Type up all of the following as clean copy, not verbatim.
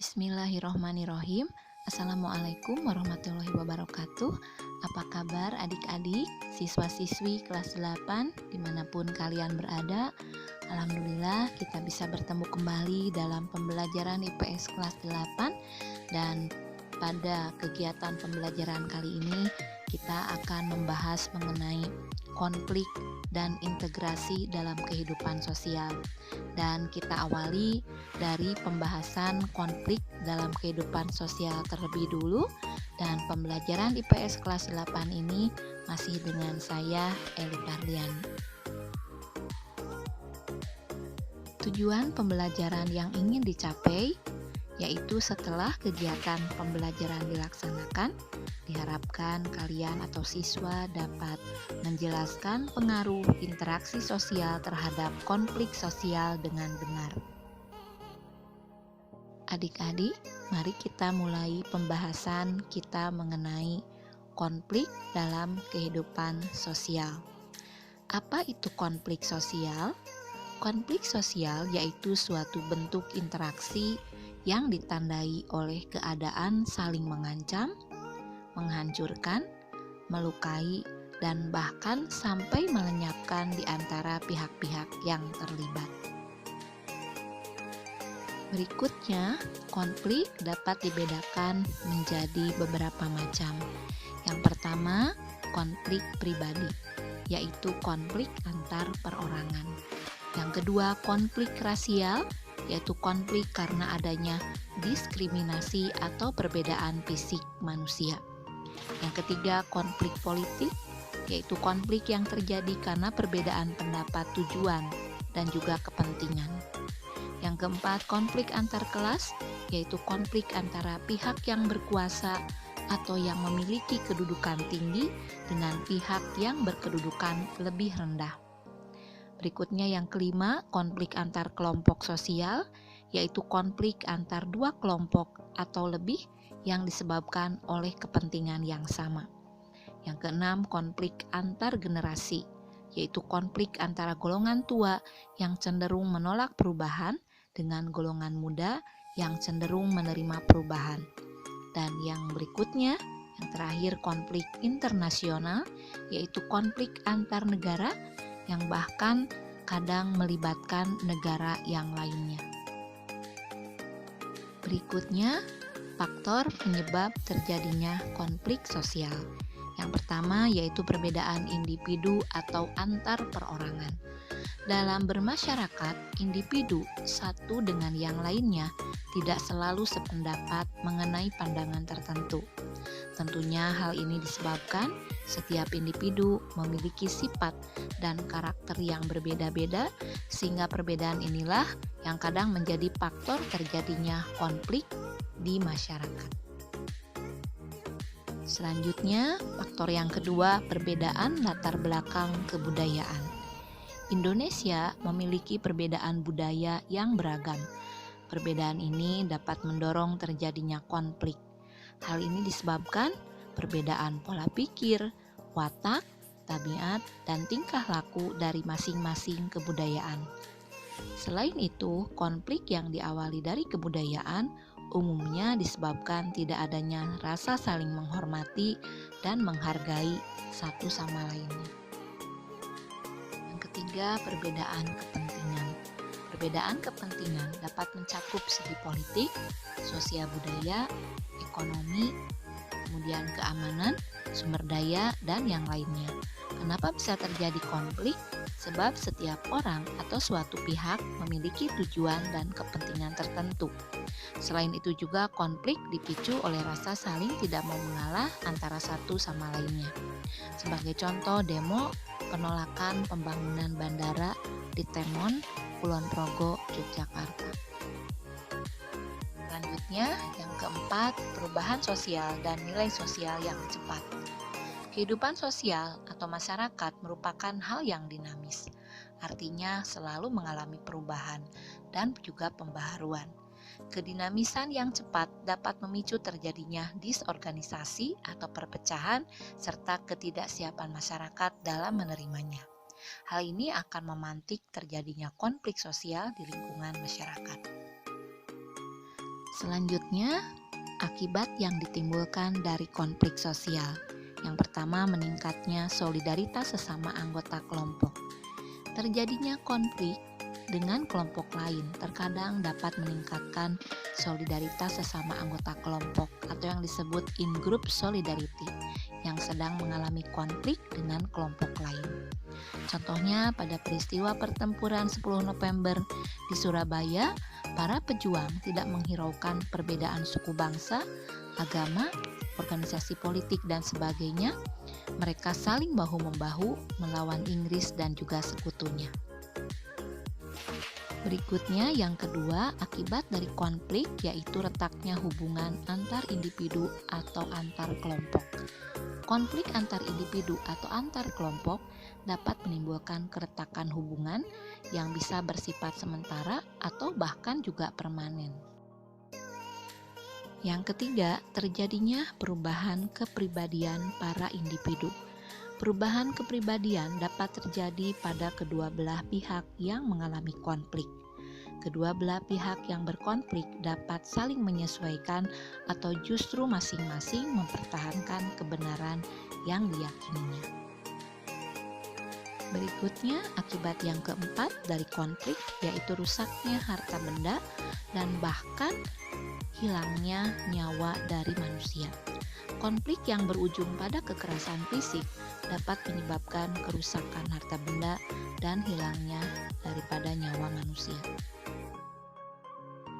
Bismillahirrohmanirrohim. Assalamualaikum warahmatullahi wabarakatuh. Apa kabar adik-adik, siswa-siswi kelas 8 dimanapun kalian berada? Alhamdulillah kita bisa bertemu kembali dalam pembelajaran IPS kelas 8. Dan pada kegiatan pembelajaran kali ini kita akan membahas mengenai konflik dan integrasi dalam kehidupan sosial. Dan kita awali dari pembahasan konflik dalam kehidupan sosial terlebih dulu. Dan pembelajaran IPS kelas 8 ini masih dengan saya, Eli Kardiani. Tujuan pembelajaran yang ingin dicapai yaitu setelah kegiatan pembelajaran dilaksanakan, diharapkan kalian atau siswa dapat menjelaskan pengaruh interaksi sosial terhadap konflik sosial dengan benar. Adik-adik, mari kita mulai pembahasan kita mengenai konflik dalam kehidupan sosial. Apa itu konflik sosial? Konflik sosial yaitu suatu bentuk interaksi yang ditandai oleh keadaan saling mengancam, menghancurkan, melukai, dan bahkan sampai melenyapkan di antara pihak-pihak yang terlibat. Berikutnya, konflik dapat dibedakan menjadi beberapa macam. Yang pertama, konflik pribadi, yaitu konflik antar perorangan. Yang kedua, konflik rasial, yaitu konflik karena adanya diskriminasi atau perbedaan fisik manusia. Yang ketiga, konflik politik, yaitu konflik yang terjadi karena perbedaan pendapat tujuan dan juga kepentingan. Yang keempat, konflik antar kelas, yaitu konflik antara pihak yang berkuasa atau yang memiliki kedudukan tinggi dengan pihak yang berkedudukan lebih rendah. Berikutnya yang kelima, konflik antar kelompok sosial, yaitu konflik antar dua kelompok atau lebih yang disebabkan oleh kepentingan yang sama. Yang keenam, konflik antar generasi, yaitu konflik antara golongan tua yang cenderung menolak perubahan dengan golongan muda yang cenderung menerima perubahan. Dan yang berikutnya, yang terakhir, konflik internasional, yaitu konflik antar negara yang bahkan kadang melibatkan negara yang lainnya. Berikutnya, faktor penyebab terjadinya konflik sosial. Yang pertama yaitu perbedaan individu atau antar perorangan. Dalam bermasyarakat, individu satu dengan yang lainnya tidak selalu sependapat mengenai pandangan tertentu. Tentunya hal ini disebabkan setiap individu memiliki sifat dan karakter yang berbeda-beda, sehingga perbedaan inilah yang kadang menjadi faktor terjadinya konflik di masyarakat. Selanjutnya, faktor yang kedua, perbedaan latar belakang kebudayaan. Indonesia memiliki perbedaan budaya yang beragam. Perbedaan ini dapat mendorong terjadinya konflik. Hal ini disebabkan perbedaan pola pikir, watak, tabiat, dan tingkah laku dari masing-masing kebudayaan. Selain itu, konflik yang diawali dari kebudayaan umumnya disebabkan tidak adanya rasa saling menghormati dan menghargai satu sama lainnya. Yang ketiga, perbedaan kepentingan. Perbedaan kepentingan dapat mencakup segi politik, sosial budaya, ekonomi, kemudian keamanan, sumber daya, dan yang lainnya. Kenapa bisa terjadi konflik? Sebab setiap orang atau suatu pihak memiliki tujuan dan kepentingan tertentu. Selain itu juga konflik dipicu oleh rasa saling tidak mau mengalah antara satu sama lainnya. Sebagai contoh, demo penolakan pembangunan bandara di Temon, Kulon Progo, Yogyakarta. Selanjutnya, yang keempat, perubahan sosial dan nilai sosial yang cepat. Kehidupan sosial atau masyarakat merupakan hal yang dinamis, artinya selalu mengalami perubahan dan juga pembaharuan. Kedinamisan yang cepat dapat memicu terjadinya disorganisasi atau perpecahan serta ketidaksiapan masyarakat dalam menerimanya. Hal ini akan memantik terjadinya konflik sosial di lingkungan masyarakat. Selanjutnya, akibat yang ditimbulkan dari konflik sosial. Yang pertama, meningkatnya solidaritas sesama anggota kelompok. Terjadinya konflik dengan kelompok lain terkadang dapat meningkatkan solidaritas sesama anggota kelompok atau yang disebut in-group solidarity yang sedang mengalami konflik dengan kelompok lain. Contohnya pada peristiwa pertempuran 10 November di Surabaya, para pejuang tidak menghiraukan perbedaan suku bangsa, agama, organisasi politik dan sebagainya. Mereka saling bahu-membahu melawan Inggris dan juga sekutunya. Berikutnya yang kedua, akibat dari konflik yaitu retaknya hubungan antar individu atau antar kelompok. Konflik antar individu atau antar kelompok dapat menimbulkan keretakan hubungan yang bisa bersifat sementara atau bahkan juga permanen. Yang ketiga, terjadinya perubahan kepribadian para individu. Perubahan kepribadian dapat terjadi pada kedua belah pihak yang mengalami konflik. Kedua belah pihak yang berkonflik dapat saling menyesuaikan atau justru masing-masing mempertahankan kebenaran yang diyakininya. Berikutnya, akibat yang keempat dari konflik yaitu rusaknya harta benda dan bahkan hilangnya nyawa dari manusia. Konflik yang berujung pada kekerasan fisik dapat menyebabkan kerusakan harta benda dan hilangnya daripada nyawa manusia.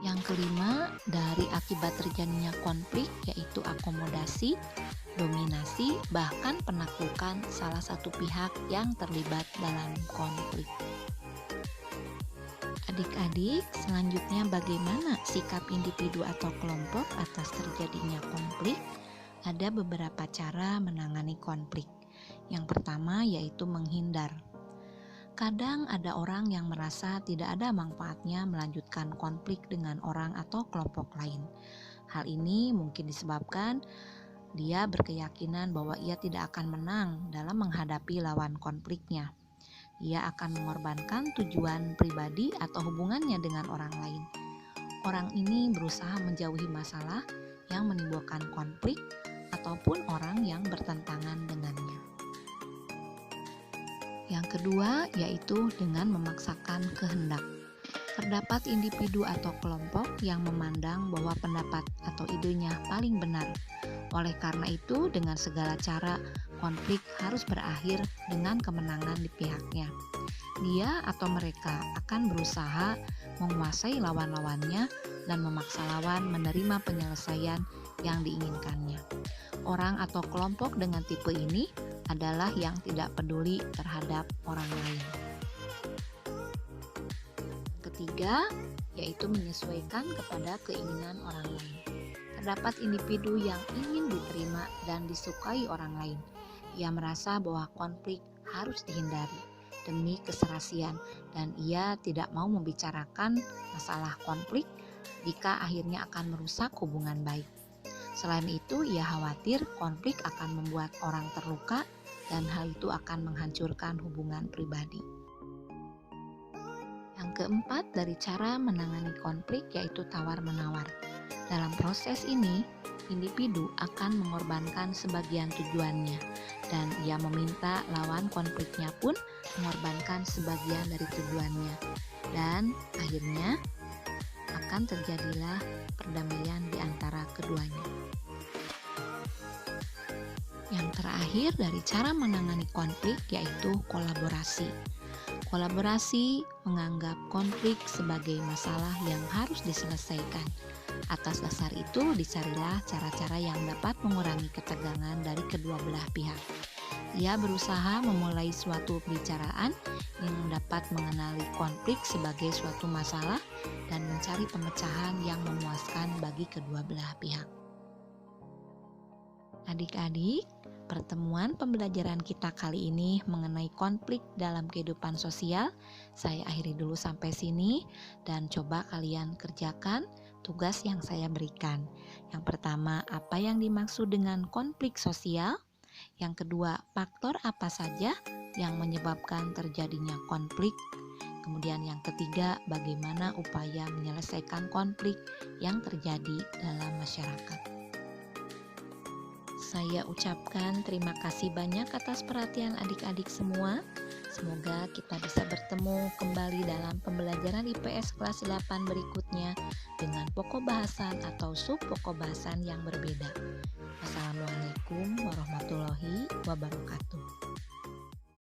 Yang kelima, dari akibat terjadinya konflik yaitu akomodasi, dominasi, bahkan penaklukan salah satu pihak yang terlibat dalam konflik. Adik-adik, selanjutnya bagaimana sikap individu atau kelompok atas terjadinya konflik? Ada beberapa cara menangani konflik. Yang pertama yaitu menghindar. Kadang ada orang yang merasa tidak ada manfaatnya melanjutkan konflik dengan orang atau kelompok lain. Hal ini mungkin disebabkan dia berkeyakinan bahwa ia tidak akan menang dalam menghadapi lawan konfliknya. Ia akan mengorbankan tujuan pribadi atau hubungannya dengan orang lain. Orang ini berusaha menjauhi masalah yang menimbulkan konflik ataupun orang yang bertentangan dengannya. Yang kedua yaitu dengan memaksakan kehendak. Terdapat individu atau kelompok yang memandang bahwa pendapat atau idenya paling benar. Oleh karena itu, dengan segala cara, konflik harus berakhir dengan kemenangan di pihaknya. Dia atau mereka akan berusaha menguasai lawan-lawannya dan memaksa lawan menerima penyelesaian yang diinginkannya. Orang atau kelompok dengan tipe ini adalah yang tidak peduli terhadap orang lain. Ketiga, yaitu menyesuaikan kepada keinginan orang lain. Terdapat individu yang ingin diterima dan disukai orang lain. Ia merasa bahwa konflik harus dihindari demi keserasian dan ia tidak mau membicarakan masalah konflik jika akhirnya akan merusak hubungan baik. Selain itu, ia khawatir konflik akan membuat orang terluka dan hal itu akan menghancurkan hubungan pribadi. Yang keempat dari cara menangani konflik yaitu tawar-menawar. Dalam proses ini, individu akan mengorbankan sebagian tujuannya dan ia meminta lawan konfliknya pun mengorbankan sebagian dari tujuannya dan akhirnya akan terjadilah perdamaian di antara keduanya. Yang terakhir dari cara menangani konflik yaitu kolaborasi. Kolaborasi menganggap konflik sebagai masalah yang harus diselesaikan. Atas dasar itu, dicarilah cara-cara yang dapat mengurangi ketegangan dari kedua belah pihak. Ia berusaha memulai suatu pembicaraan yang dapat mengenali konflik sebagai suatu masalah dan mencari pemecahan yang memuaskan bagi kedua belah pihak. Adik-adik, pertemuan pembelajaran kita kali ini mengenai konflik dalam kehidupan sosial saya akhiri dulu sampai sini dan coba kalian kerjakan tugas yang saya berikan. Yang pertama, apa yang dimaksud dengan konflik sosial? Yang kedua, faktor apa saja yang menyebabkan terjadinya konflik? Kemudian yang ketiga, bagaimana upaya menyelesaikan konflik yang terjadi dalam masyarakat. Saya ucapkan terima kasih banyak atas perhatian adik-adik semua. Semoga kita bisa bertemu kembali dalam pembelajaran IPS kelas 8 berikutnya dengan pokok bahasan atau sub pokok bahasan yang berbeda. Wassalamualaikum warahmatullahi wabarakatuh.